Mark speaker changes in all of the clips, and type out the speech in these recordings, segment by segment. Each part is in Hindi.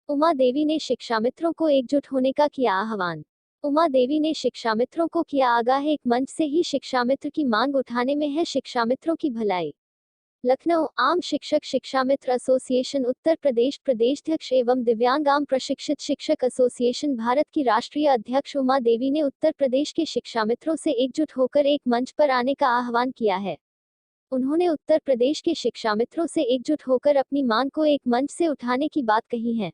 Speaker 1: उमा देवी ने शिक्षामित्रों को एकजुट होने का किया आह्वान। उमा देवी ने शिक्षामित्रों को किया आगाह, एक मंच से ही शिक्षामित्र की मांग उठाने में है शिक्षामित्रों की भलाई। लखनऊ, आम शिक्षक शिक्षामित्र एसोसिएशन उत्तर प्रदेश प्रदेशाध्यक्ष एवं दिव्यांग आम प्रशिक्षित शिक्षक एसोसिएशन भारत की राष्ट्रीय अध्यक्ष उमा देवी ने उत्तर प्रदेश के शिक्षामित्रों से एकजुट होकर एक मंच पर आने का आह्वान किया है। उन्होंने उत्तर प्रदेश के शिक्षामित्रों से एकजुट होकर अपनी मांग को एक मंच से उठाने की बात कही है।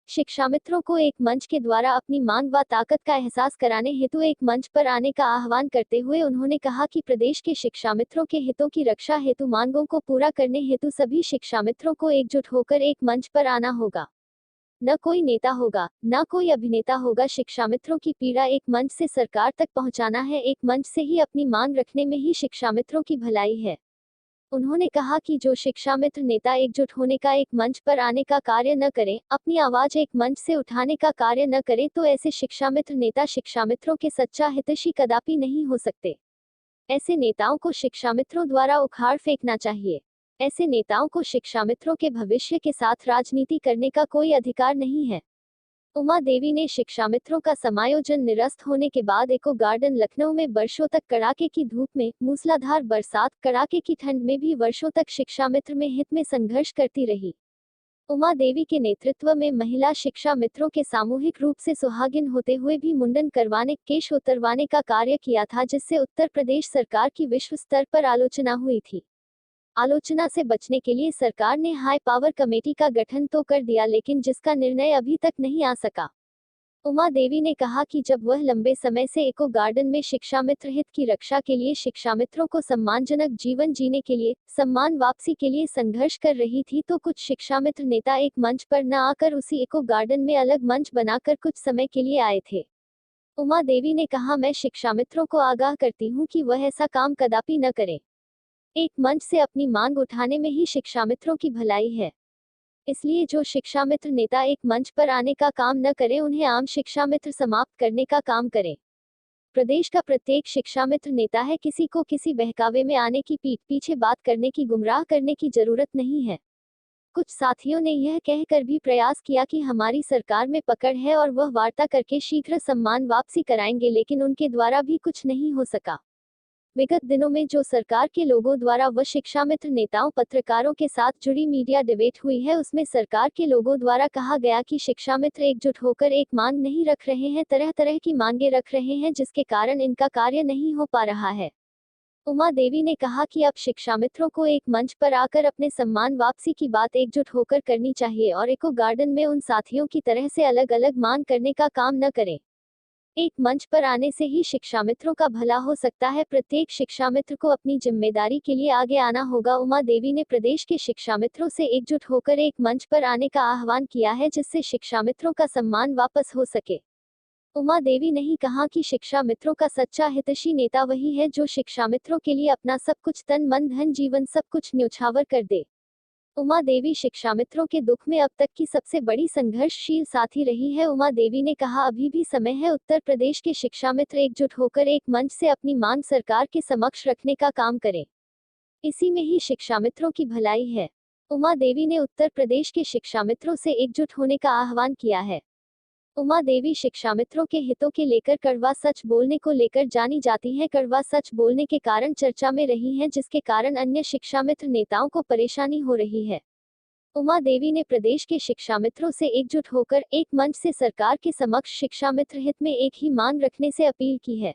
Speaker 1: शिक्षामित्रों को एक मंच के द्वारा अपनी मांग व ताकत का एहसास कराने हेतु एक मंच पर आने का आह्वान करते हुए उन्होंने कहा कि प्रदेश के शिक्षामित्रों के हितों की रक्षा हेतु मांगों को पूरा करने हेतु सभी शिक्षामित्रों को एकजुट होकर एक मंच पर आना होगा। न कोई नेता होगा, न कोई अभिनेता होगा, शिक्षामित्रों की पीड़ा एक मंच से सरकार तक पहुंचाना है। एक मंच से ही अपनी मांग रखने में ही शिक्षामित्रों की भलाई है। उन्होंने कहा कि जो शिक्षामित्र नेता एकजुट होने का एक मंच पर आने का कार्य न करें, अपनी आवाज एक मंच से उठाने का कार्य न करें, तो ऐसे शिक्षामित्र नेता शिक्षामित्रों के सच्चा हितैषी कदापि नहीं हो सकते। ऐसे नेताओं को शिक्षामित्रों द्वारा उखाड़ फेंकना चाहिए। ऐसे नेताओं को शिक्षामित्रों के भविष्य के साथ राजनीति करने का कोई अधिकार नहीं है। उमा देवी ने शिक्षामित्रों का समायोजन निरस्त होने के बाद इको गार्डन लखनऊ में वर्षों तक कड़ाके की धूप में, मूसलाधार बरसात, कड़ाके की ठंड में भी वर्षों तक शिक्षामित्र में हित में संघर्ष करती रही। उमा देवी के नेतृत्व में महिला शिक्षा मित्रों के सामूहिक रूप से सुहागिन होते हुए भी मुंडन करवाने, केश उतरवाने का कार्य किया था, जिससे उत्तर प्रदेश सरकार की विश्व स्तर पर आलोचना हुई थी। आलोचना से बचने के लिए सरकार ने हाई पावर कमेटी का गठन तो कर दिया, लेकिन जिसका निर्णय अभी तक नहीं आ सका। उमा देवी ने कहा कि जब वह लंबे समय से इको गार्डन में शिक्षामित्र हित की रक्षा के लिए, शिक्षामित्रों को सम्मानजनक जीवन जीने के लिए, सम्मान वापसी के लिए संघर्ष कर रही थी, तो कुछ शिक्षामित्र नेता एक मंच पर न आकर उसी इको गार्डन में अलग मंच बनाकर कुछ समय के लिए आए थे। उमा देवी ने कहा, मैं शिक्षामित्रों को आगाह करती हूँ कि वह ऐसा काम कदापि न करें। एक मंच से अपनी मांग उठाने में ही शिक्षामित्रों की भलाई है। इसलिए जो शिक्षामित्र नेता एक मंच पर आने का काम न करें, उन्हें आम शिक्षामित्र समाप्त करने का काम करें। प्रदेश का प्रत्येक शिक्षामित्र नेता है, किसी को किसी बहकावे में आने की, पीठ पीछे बात करने की, गुमराह करने की जरूरत नहीं है। कुछ साथियों ने यह कहकर भी प्रयास किया कि हमारी सरकार में पकड़ है और वह वार्ता करके शीघ्र सम्मान वापसी कराएंगे, लेकिन उनके द्वारा भी कुछ नहीं हो सका। विगत दिनों में जो सरकार के लोगों द्वारा व शिक्षामित्र नेताओं, पत्रकारों के साथ जुड़ी मीडिया डिबेट हुई है, उसमें सरकार के लोगों द्वारा कहा गया कि शिक्षामित्र एकजुट होकर एक मांग नहीं रख रहे हैं, तरह तरह की मांगे रख रहे हैं, जिसके कारण इनका कार्य नहीं हो पा रहा है। उमा देवी ने कहा कि अब शिक्षामित्रों को एक मंच पर आकर अपने सम्मान वापसी की बात एकजुट होकर करनी चाहिए और इको गार्डन में उन साथियों की तरह से अलग अलग मांग करने का काम न करें। एक मंच पर आने से ही शिक्षामित्रों का भला हो सकता है। प्रत्येक शिक्षामित्र को अपनी जिम्मेदारी के लिए आगे आना होगा। उमा देवी ने प्रदेश के शिक्षामित्रों से एकजुट होकर एक मंच पर आने का आह्वान किया है, जिससे शिक्षामित्रों का सम्मान वापस हो सके। उमा देवी ने कहा कि शिक्षामित्रों का सच्चा हितैषी नेता वही है जो शिक्षामित्रों के लिए अपना सब कुछ, तन मन धन जीवन सब कुछ न्यौछावर कर दे। उमा देवी शिक्षामित्रों के दुख में अब तक की सबसे बड़ी संघर्षशील साथी रही है। उमा देवी ने कहा, अभी भी समय है, उत्तर प्रदेश के शिक्षामित्र एकजुट होकर एक मंच से अपनी मांग सरकार के समक्ष रखने का काम करें। इसी में ही शिक्षामित्रों की भलाई है। उमा देवी ने उत्तर प्रदेश के शिक्षामित्रों से एकजुट होने का आह्वान किया है। उमा देवी शिक्षामित्रों के हितों के लेकर कड़वा सच बोलने को लेकर जानी जाती हैं। कड़वा सच बोलने के कारण चर्चा में रही हैं, जिसके कारण अन्य शिक्षामित्र नेताओं को परेशानी हो रही है। उमा देवी ने प्रदेश के शिक्षामित्रों से एकजुट होकर एक मंच से सरकार के समक्ष शिक्षामित्र हित में एक ही मांग रखने से अपील की है।